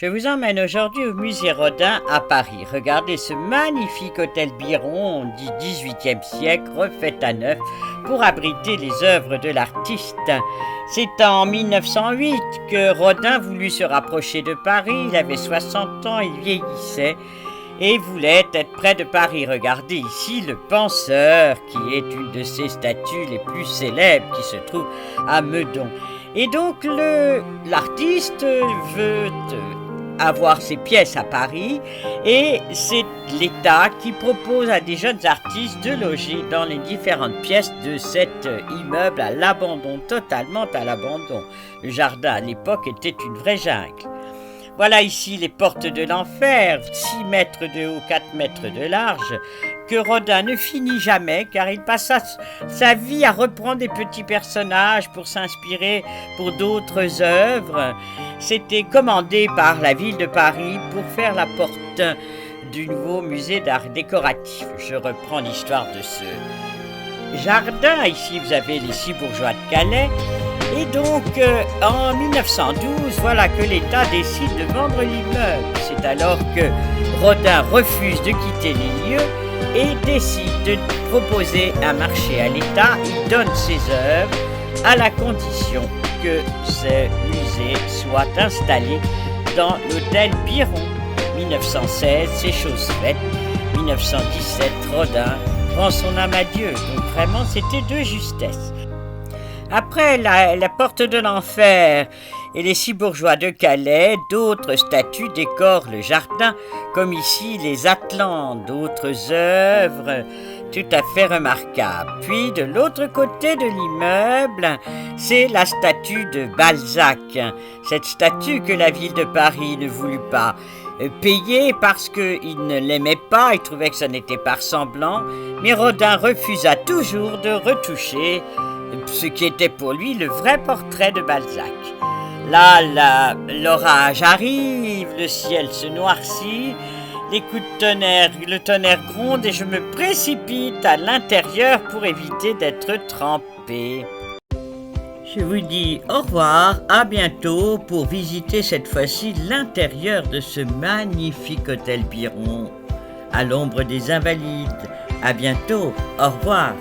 Je vous emmène aujourd'hui au musée Rodin à Paris. Regardez ce magnifique hôtel Biron du XVIIIe siècle refait à neuf pour abriter les œuvres de l'artiste. C'est en 1908 que Rodin voulut se rapprocher de Paris. Il avait 60 ans, il vieillissait et voulait être près de Paris. Regardez ici le Penseur, qui est une de ces statues les plus célèbres qui se trouve à Meudon. Et donc l'artiste veut avoir ses pièces à Paris et c'est l'État qui propose à des jeunes artistes de loger dans les différentes pièces de cet immeuble à l'abandon, totalement à l'abandon. Le jardin à l'époque était une vraie jungle. Voilà ici les portes de l'enfer, 6 mètres de haut, 4 mètres de large, que Rodin ne finit jamais car il passa sa vie à reprendre des petits personnages pour s'inspirer pour d'autres œuvres. C'était commandé par la ville de Paris pour faire la porte du nouveau musée d'art décoratif. Je reprends l'histoire de ce jardin. Ici, vous avez les 6 bourgeois de Calais. Et donc, en 1912, voilà que l'État décide de vendre l'immeuble. C'est alors que Rodin refuse de quitter les lieux et décide de proposer un marché à l'État. Il donne ses œuvres à la condition que ce musée soit installé dans l'hôtel Biron. 1916, c'est chose faite. 1917, Rodin rend son âme à Dieu. Donc vraiment, c'était de justesse. Après la porte de l'enfer et les 6 bourgeois de Calais, d'autres statues décorent le jardin, comme ici les Atlantes, d'autres œuvres tout à fait remarquables. Puis de l'autre côté de l'immeuble, c'est la statue de Balzac. Cette statue que la ville de Paris ne voulut pas payer parce qu'il ne l'aimait pas, il trouvait que ça n'était pas ressemblant, mais Rodin refusa toujours de retoucher ce qui était pour lui le vrai portrait de Balzac. Là, l'orage arrive, le ciel se noircit, les coups de tonnerre, le tonnerre gronde et je me précipite à l'intérieur pour éviter d'être trempé. Je vous dis au revoir, à bientôt pour visiter cette fois-ci l'intérieur de ce magnifique hôtel Biron, à l'ombre des Invalides. À bientôt, au revoir.